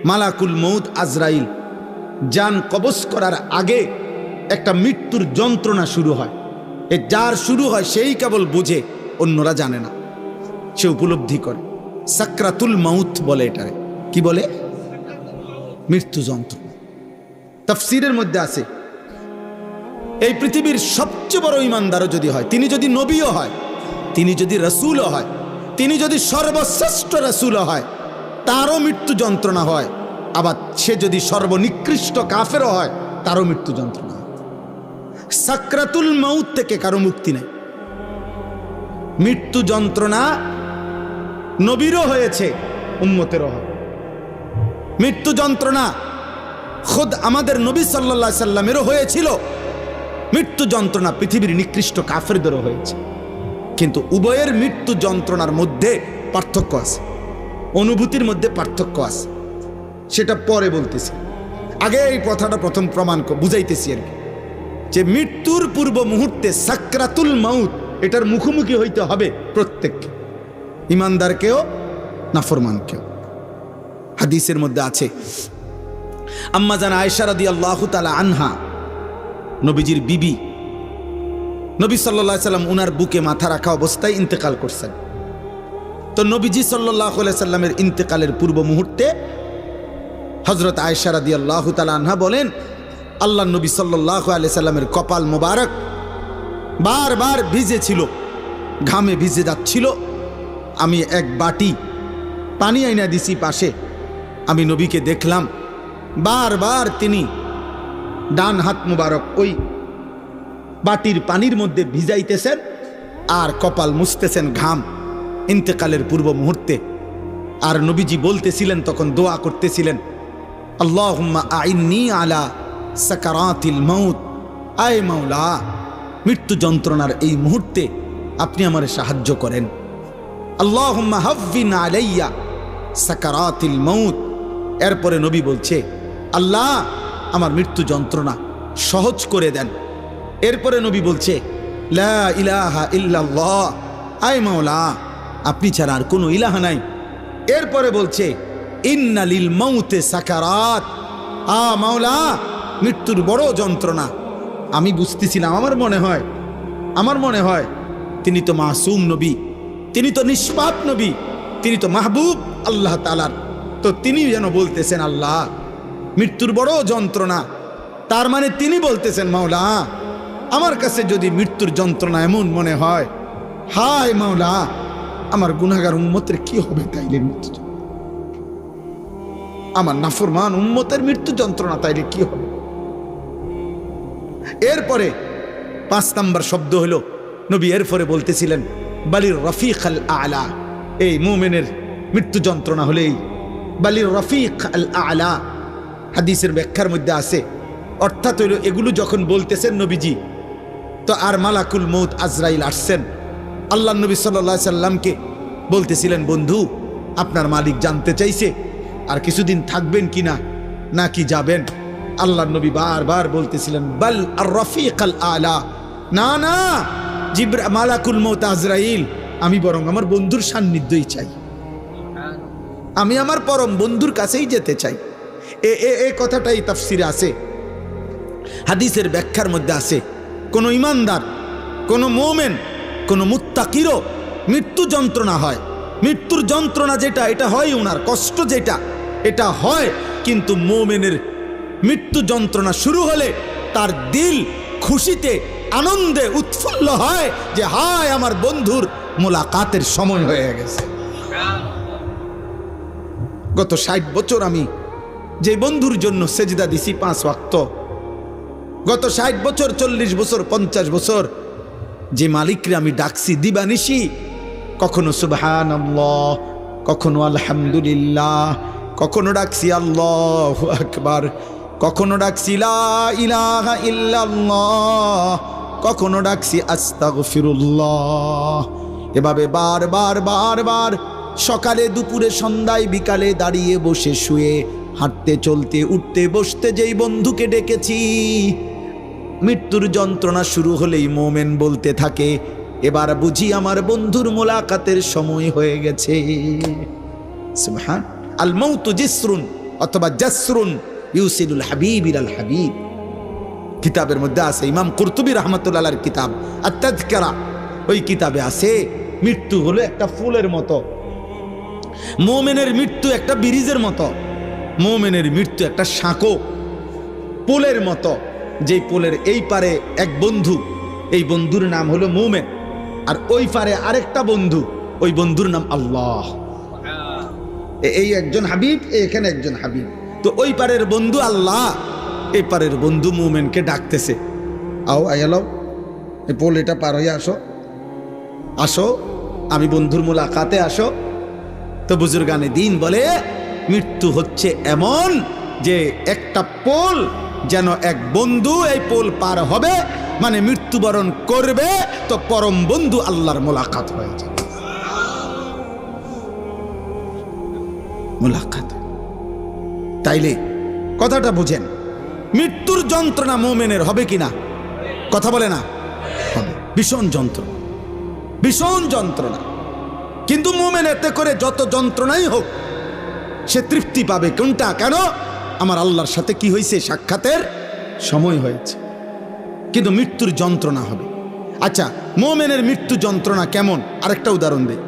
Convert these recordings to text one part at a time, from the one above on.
মালাকুল মউত আজরাইল জান কবজ করার আগে একটা মৃত্যুর যন্ত্রণা শুরু হয়। যার শুরু হয় সেই কেবল বুঝে, অন্যরা জানে না, সে উপলব্ধি করে। সাকরাতুল মাউত বলে এটারে। কি বলে? মৃত্যু যন্ত্রণা। তাফসীরের মধ্যে আছে, এই পৃথিবীর সবচেয়ে বড় ইমানদারও যদি হয়, তিনি যদি নবীও হয়, তিনি যদি রাসূলও হয়, তিনি যদি সর্বশ্রেষ্ঠ রাসূলও হয়, তারও মৃত্যু যন্ত্রণা হয়। আবার সে যদি সর্বনিকৃষ্ট কাফেরও হয়, তারও মৃত্যু যন্ত্রণা হয়। সাকরাতুল মাউত থেকে কারো মুক্তি নেই। মৃত্যু যন্ত্রণা নবীরও হয়েছে, উম্মতেরও হয়। মৃত্যু যন্ত্রণা খুদ আমাদের নবী সাল্লাল্লাহু আলাইহি সাল্লামেরও হয়েছিল। মৃত্যু যন্ত্রণা পৃথিবীর নিকৃষ্ট কাফেরদেরও হয়েছে। কিন্তু উভয়ের মৃত্যু যন্ত্রণার মধ্যে পার্থক্য আছে, অনুভূতির মধ্যে পার্থক্য আছে। সেটা পরে বলতেছি, আগে এই কথাটা প্রথম প্রমাণ বুঝাইতেছি আর কি, যে মৃত্যুর পূর্ব মুহূর্তে সাকরাতুল মাউত, এটার মুখোমুখি হইতে হবে প্রত্যেককে, ইমানদারকেও নাফরমানকেও। হাদিসের মধ্যে আছে, আম্মা জান আয়েশা রাদিয়াল্লাহু তাআলা আনহা, নবীজির বিবি, নবী সাল্লাল্লাহু আলাইহি সাল্লাম উনার বুকে মাথা রাখা অবস্থায় ইন্তেকাল করছেন। তো নবীজি সাল্লাল্লাহু আলাইহি সাল্লামের ইন্তেকালের পূর্ব মুহূর্তে হযরত আয়েশা রাদিয়াল্লাহু তাআলা আনহা বলেন, আল্লাহর নবী সাল্লাল্লাহু আলাইহি সাল্লামের কপাল মোবারক বারবার ভিজে ছিল, ঘামে ভিজে যাচ্ছিল। আমি এক বাটি পানি আইনা দিছি পাশে, আমি নবীকে দেখলাম বারবার তিনি ডান হাত মুবারক ওই বাটির পানির মধ্যে ভিজাইতেছেন আর কপাল মুছতেছেন ঘাম, ইন্তেকালের পূর্ব মুহূর্তে। আর নবীজি বলতেছিলেন, তখন দোয়া করতেছিলেন, আল্লাহুম্মা আইন্নি আলা সাকারাতিল মাউত, আয় মাওলা, মৃত্যু যন্ত্রণার এই মুহূর্তে আপনি আমারে সাহায্য করেন। আল্লাহুম্মা হাফিন আলাইয়া সাকারাতিল মাউত। এরপরে নবী বলছে, আল্লাহ আমার মৃত্যু যন্ত্রণা সহজ করে দেন। এরপরে নবী বলছে, লা ইলাহা ইল্লাল্লাহ, আয় মাওলা আপনি ছাড়া আর কোনো ইলাহা নাই। এরপরে বলছে, ইন্না লিল মাউতে সাকারাত, মাওলা মৃত্যুর বড় যন্ত্রণা। আমি বুঝতেছিলাম, আমার মনে হয় তিনি তো মাসুম নবী, তিনি তো নিষ্পাপ নবী, তিনি তো মাহবুব আল্লাহ তাআলার। তো তিনি যেন বলতেছেন, আল্লাহ মৃত্যুর বড় যন্ত্রণা। তার মানে তিনি বলতেছেন, মাওলা আমার কাছে যদি মৃত্যুর যন্ত্রণা এমন মনে হয়, হায় মাওলা আমার গুনাহগার উম্মতের কি হবে তাইলে মৃত্যু, আমার নাফরমান উম্মতের মৃত্যু যন্ত্রণা তাইলে কি হবে। এরপরে 5 নম্বর শব্দ হলো, নবী এরপরে বলতেছিলেন, বালির রফিক আল আলা, এই মুমিনের মৃত্যু যন্ত্রণা হলেই বালির রফিক আল আলা। হাদিসের ব্যাখ্যার মধ্যে আছে, অর্থাৎ হইল এগুলো যখন বলতেছেন নবীজি, তো আর মালাকুল মউত আজরাইল আসছেন, আল্লাহ নবী সাল্লাল্লাহু আলাইহি সাল্লামকে বলতেছিলেন, বন্ধু আপনার মালিক জানতে চাইছে আর কিছুদিন থাকবেন কিনা নাকি যাবেন। আল্লাহ নবী বারবার বলতেছিলেন, বাল আর রফিক আল আলা, না না মালাকুল মউত আজরাইল, আমি বরং আমার বন্ধুর সান্নিধ্যই চাই, আমি আমার পরম বন্ধুর কাছেই যেতে চাই। এ কথাটাই তাফসিরে আছে। হাদিসের ব্যাখ্যার মধ্যে আছে, কোন ইমানদার, কোন মুমিন, কোন মুত্তাকিরও মৃত্যু যন্ত্রণা হয়। মৃত্যুর যন্ত্রণা যেটা, এটা হয় ওনার কষ্ট যেটা, এটা হয়। কিন্তু মুমিনের মৃত্যু যন্ত্রণা শুরু হলে তার দিল খুশিতে আনন্দে উৎফুল্ল হয় যে হায় আমার বন্ধুর মোলাকাতের সময় হয়ে গেছে। গত 60 বছর আমি যে বন্ধুর জন্য সেজদা দিছি 5 ওয়াক্ত, গত 60 বছর, 40 বছর, 50 বছর যে মালিকরে আমি ডাকছি দিবানিশি, কখনো সুবহানাল্লাহ, কখনো আলহামদুলিল্লাহ, কখনো ডাকছি আল্লাহু আকবার, কখনো ডাকছি লা ইলাহা ইল্লাল্লাহ, কখনো ডাকছি আস্তাগফিরুল্লাহ। এভাবে বারবার বারবার সকালে দুপুরে সন্ধ্যায় বিকালে দাঁড়িয়ে বসে শুয়ে হাঁটতে চলতে উঠতে বসতে যেই বন্ধুকে ডেকেছি, মৃত্যুর যন্ত্রণা শুরু হলেই মোমেন বলতে থাকে, এবার বুঝি আমার বন্ধুর মোলাকাতের সময় হয়ে গেছে। সুবহান আল মাউতু জিসরুন অথবা জাসরুন ইউসিলুল হাবিব ইলাল হাবিব। কিতাবের মধ্যে আছে, ইমাম কুরতুবী রাহমাতুল্লাহ আলাইহির কিতাব আত-তাযকিরা, ওই কিতাবে আছে মৃত্যু হলো একটা ফুলের মতো, মুমিনের মৃত্যু একটা ব্রিজের মতো, মুমিনের মৃত্যু একটা সাঁকো পোলের মতো, যেই পোলের এই পারে এক বন্ধু, এই বন্ধুর নাম হলো মুমিন, আর ওই পারে আরেকটা বন্ধু, ওই বন্ধুর নাম আল্লাহ। এই একজন হাবিব, এখানে একজন হাবিব। তো ওই পারের বন্ধু আল্লাহ, এই পারের বন্ধু মুমিনকে ডাকতেছে, আও আয়ালো, এই পোল এটা পার হয়ে আসো, আসো আমি বন্ধুর মুলাকাতে আসো। তো বুজুর্গানে দিন বলে মৃত্যু হচ্ছে এমন যে একটা পোল, যেন এক বন্ধু এই পোল পার হবে মানে মৃত্যুবরণ করবে, তো পরম বন্ধু আল্লাহর মুলাকাত হয়ে যাবে, মুলাকাত। তাইলে কথাটা বুঝেন, মৃত্যুর যন্ত্রণা মুমিনের হবে কিনা? কথা বলে না, হবে। ভীষণ যন্ত্রণা, ভীষণ যন্ত্রণা। কিন্তু মুমিন এতে করে যত যন্ত্রণাই হোক সে তৃপ্তি পাবে। কোনটা? কেন? আমার আল্লাহর সাথে কি হয়েছে? সাক্ষাতের সময় হয়েছে। কিন্তু মৃত্যুর যন্ত্রণা হবে। আচ্ছা, মুমিনের মৃত্যু যন্ত্রণা কেমন? আরেকটা উদাহরণ দেই।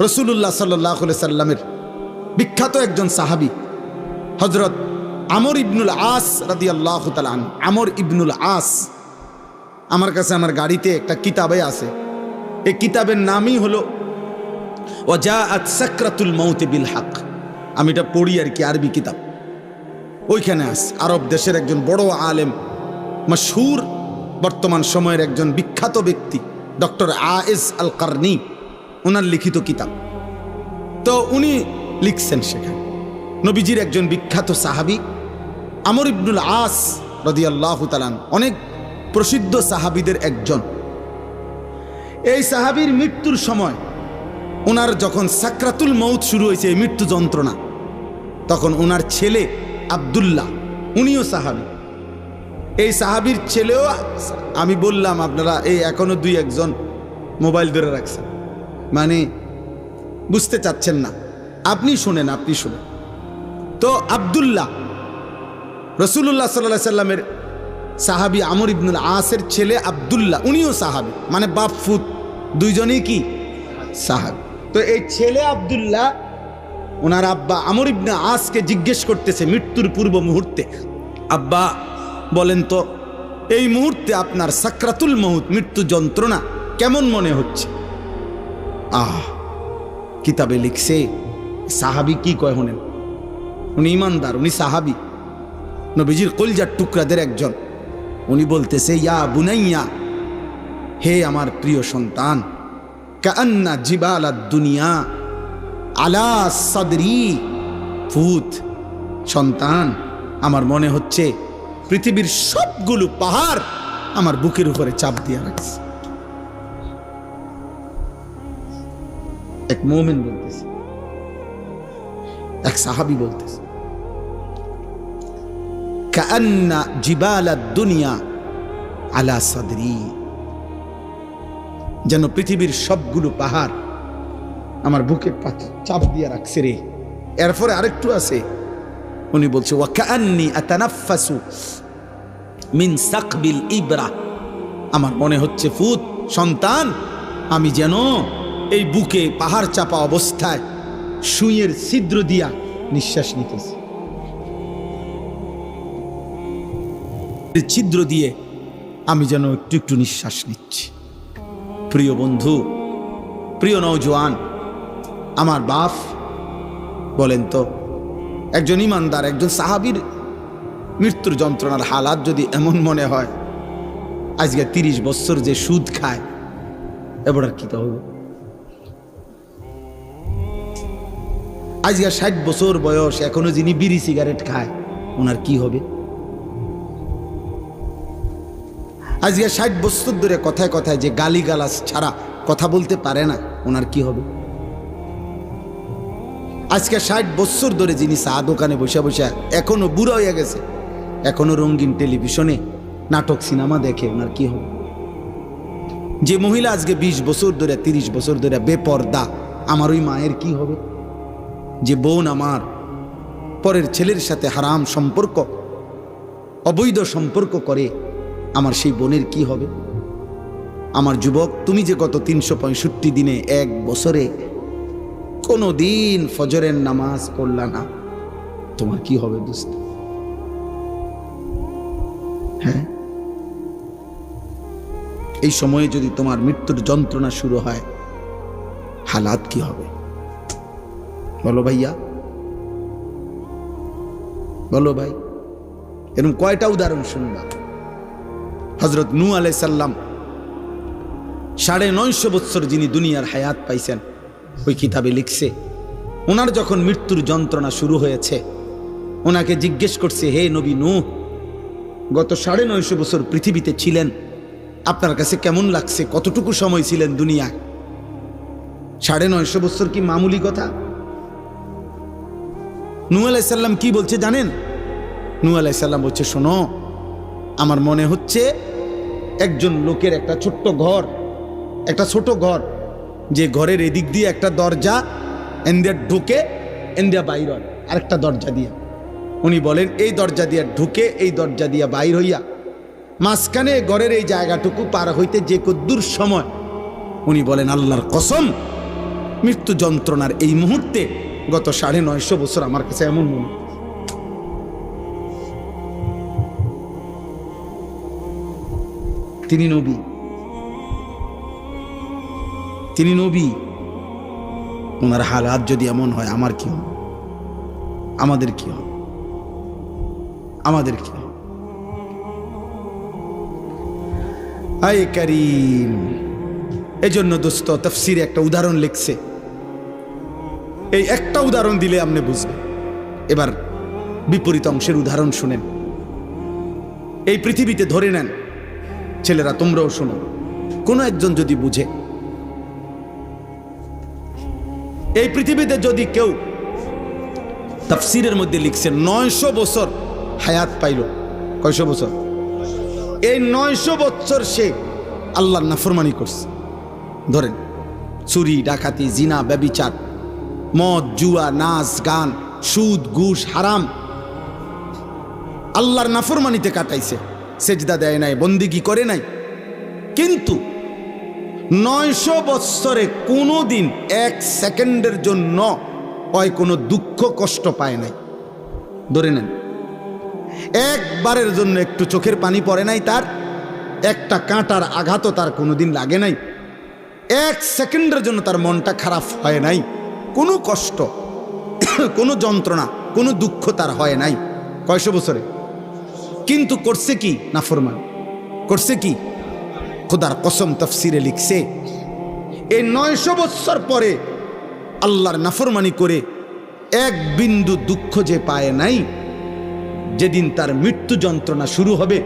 রাসূলুল্লাহ সাল্লাল্লাহু আলাইহি সাল্লামের বিখ্যাত একজন সাহাবী হযরত আমর ইবনুল আস রাদিয়াল্লাহু তাআলা আনহু। আমর ইবনুল আস, আমার কাছে আমার গাড়িতে একটা কিতাবে আছে, এই কিতাবের নামই হলো ওয়াজাআত সাকরাতুল মাউত বিল হক। আমি এটা পড়ি আর কি, আরবি কিতাব। ওইখানে আছে আরব দেশের একজন বড় আলেম, মশহুর বর্তমান সময়ের একজন বিখ্যাত ব্যক্তি ডক্টর আয়েজ আল কারনি, ওনার লিখিত কিতাব। তো উনি লিখছেন সেখানে নবীজির একজন বিখ্যাত সাহাবী আমর ইবনুল আস রাদিয়াল্লাহু তাআলা অনেক প্রসিদ্ধ সাহাবীদের একজন। এই সাহাবীর মৃত্যুর সময়, ওনার যখন সাকরাতুল মউত শুরু হয়েছে, এই মৃত্যু যন্ত্রণা, তখন ওনার ছেলে আব্দুল্লাহ, উনিও সাহাবী। এই সাহাবীর ছেলেও, আমি বললাম আপনারা এই এখনো দুই একজন মোবাইল ধরে রাখছেন, মানে বুঝতে চাচ্ছেন না। আপনি শুনেন, আপনি শুনেন। তো আব্দুল্লাহ রাসূলুল্লাহ সাল্লাল্লাহু আলাইহি সাল্লামের সাহাবী আমর ইবনুল আসের ছেলে আব্দুল্লাহ, উনিও সাহাবী, মানে বাপ ফুত দুইজনেই কি সাহাবী। তো এই ছেলে আব্দুল্লাহ ওনার আব্বা আমর ইবনে আসকে জিজ্ঞেস করতেছে মৃত্যুর পূর্ব মুহূর্তে, আব্বা বলেন তো এই মুহূর্তে আপনার সাকরাতুল মউত, মৃত্যু যন্ত্রণা কেমন মনে হচ্ছে? কিতাবে লিখছে সাহাবী কি কয় শুনেন। উনি ইমানদার, উনি সাহাবী, নবীজির কলিজার টুকরাদের একজন। উনি বলতেছে, ইয়া বুনাইয়া, হে আমার প্রিয় সন্তান, কান্না জিবালাদ দুনিয়া আলা সাদরি ফুত, সন্তান আমার মনে হচ্ছে পৃথিবীর সবগুলো পাহাড় আমার বুকের উপরে চাপ দিয়ে রাখছে। এক মুমিন বলতেছে, এক সাহাবী বলতেছে, কান্না জিবালাদ দুনিয়া আলা সাদরি, যেন পৃথিবীর সবগুলো পাহাড় আমার বুকে চাপ দিয়ে রাখছে রে। এরপরে আরেকটু আছে, উনি বলছে ওয়া কান্নি আতানাফাসু মিন সাকবিল ইবরা, আমার মনে হচ্ছে ফুত সন্তান আমি যেন এই বুকে পাহাড় চাপা অবস্থায় সুইয়ের ছিদ্র দিয়া নিঃশ্বাস নিতেছি, ছিদ্র দিয়ে আমি যেন একটু একটু নিঃশ্বাস নিচ্ছি। প্রিয় বন্ধু, প্রিয় নওজোয়ান, আমার বাপ বলেন তো, একজন ইমানদার, একজন সাহাবীর মৃত্যুর যন্ত্রণার হালাত যদি এমন মনে হয়, আজকে 30 বছর যে সুদ খায়, এবার আর কি তো হবে? আজকে 60 বছর বয়স, এখনো যিনি বিড়ি সিগারেট খায়, ওনার কি হবে? আজকে 60 বছর ধরে কথায় কথায় যে গালিগালাজ ছাড়া কথা বলতে পারে না, ওনার কি হবে? আজকে 60 বছর ধরে যিনি চা দোকানে বসে বসে এখনো বুড়া হয়ে গেছে, এখনো রঙিন টেলিভিশনে নাটক সিনেমা দেখে, ওনার কি হবে? যে মহিলা আজকে 20 বছর ধরে 30 বছর ধরে বেপর্দা, আমার ওই মায়ের কি হবে? যে বোন আমার পরের ছেলের সাথে হারাম সম্পর্ক, অবৈধ সম্পর্ক করে, আমার সেই বোনের কি হবে? আমার যুবক, তুমি যে গত 365 দিনে, এক বছরে কোনো দিন ফজরের নামাজ পড়লা না, তোমার কি হবে দোস্ত? হ্যাঁ, এই সময়ে যদি তোমার মৃত্যুর যন্ত্রণা শুরু হয়, হালাত কি হবে? বলো ভাইয়া, বলো ভাই। এরকম কয়টা উদাহরণ শুনবা? হযরত নূহ আলাইহিস সালাম 950 বছর যিনি দুনিয়ার হায়াত পাইছেন, ওই কিতাবে লিখছে, ওনার যখন মৃত্যুর যন্ত্রণা শুরু হয়েছে, ওনাকে জিজ্ঞেস করছে, হে নবী নূহ, গত 950 বছর পৃথিবীতে ছিলেন, আপনার কাছে কেমন লাগছে? কতটুকু সময় ছিলেন দুনিয়ায়? 950 বছর কি মামুলি কথা? নূহ আলাইহিস সালাম কি বলছে জানেন? নূহ আলাইহিস সালাম বলছে, শোনো, আমার মনে হচ্ছে একজন লোকের একটা ছোট্ট ঘর, একটা ছোট ঘর, যে ঘরের এদিক দিয়ে একটা দরজা, এন্দিয়া ঢুকে এন্দিয়া বাইর হয় আরেকটা দরজা দিয়ে। উনি বলেন এই দরজা দিয়ে ঢুকে এই দরজা দিয়ে বাইর হইয়া মাঝখানে ঘরের এই জায়গাটুকু পার হইতে যে কদ্দুর সময়, উনি বলেন আল্লাহর কসম, মৃত্যু যন্ত্রণার এই মুহূর্তে গত 950 বছর আমার কাছে এমন মনে। তিনি নবী, তিনি নবী, ওনার হালাত যদি এমন হয়, আমার কি হবে? আমাদের কি হবে? আমাদের কি হবে? আয়ে কারীম, এজন্য দোস্ত তাফসীরে একটা উদাহরণ লিখছে, এই একটা উদাহরণ দিলে আপনি বুঝবেন। এবার বিপরীত অংশের উদাহরণ শুনেন। এই পৃথিবীতে ধরে নেন, ছেলেরা তোমরাও শোনো, কোনো একজন যদি বুঝে, এই পৃথিবীতে যদি কেউ, তাফসীরের মধ্যে লিখছে 900 বছর হায়াত পাইল। কয়শো বছর? এই 900 বছর সে আল্লাহর নাফরমানি করছে। ধরেন চুরি, ডাকাতি, জিনা, ব্যভিচার, মদ, জুয়া, নাচ, গান, সুদ, ঘুষ, হারাম, আল্লাহর নাফরমানিতে কাটাইছে, সেজদা দেয় নাই, বন্দিগি করে নাই। কিন্তু 900 বৎসরে কোনো দিন 1 সেকেন্ডের জন্য ওই কোনো দুঃখ কষ্ট পায় নাই। ধরে নেন একবারের জন্য একটু চোখের পানি পড়ে নাই তার, একটা কাঁটার আঘাতও তার কোনোদিন লাগে নাই, 1 সেকেন্ডের জন্য তার মনটা খারাপ হয় নাই, কোনো কষ্ট, কোনো যন্ত্রণা, কোনো দুঃখ তার হয় নাই। কয়শো বছরে? কিন্তু করছে কি? নাফরমান করছে কি? খোদার কসম তাফসীরে লিখছে, এই 900 বছর পরে আল্লাহর নাফরমানি করে এক বিন্দু দুঃখ যে পায় নাই, যেদিন তার মৃত্যু যন্ত্রণা শুরু হবে,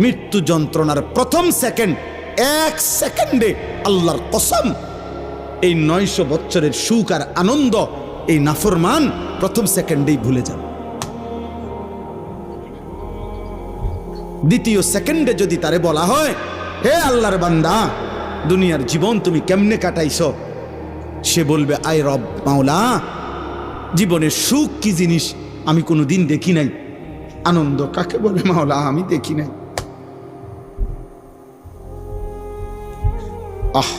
মৃত্যু যন্ত্রণার প্রথম সেকেন্ড, 1 সেকেন্ডে আল্লাহর কসম এই 900 বছরের সুখ আর আনন্দ এই নাফরমান প্রথম সেকেন্ডেই ভুলে যাবে। দ্বিতীয় সেকেন্ডে যদি তারে বলা হয়, হে আল্লাহর বান্দা, দুনিয়ার জীবন তুমি কেমনে কাটাইছো, সে বলবে, আয় রব মাওলা, জীবনের সুখ কি জিনিস আমি কোনোদিন দেখি নাই, আনন্দ কাকে বলে মাওলা আমি দেখি নাই। আহ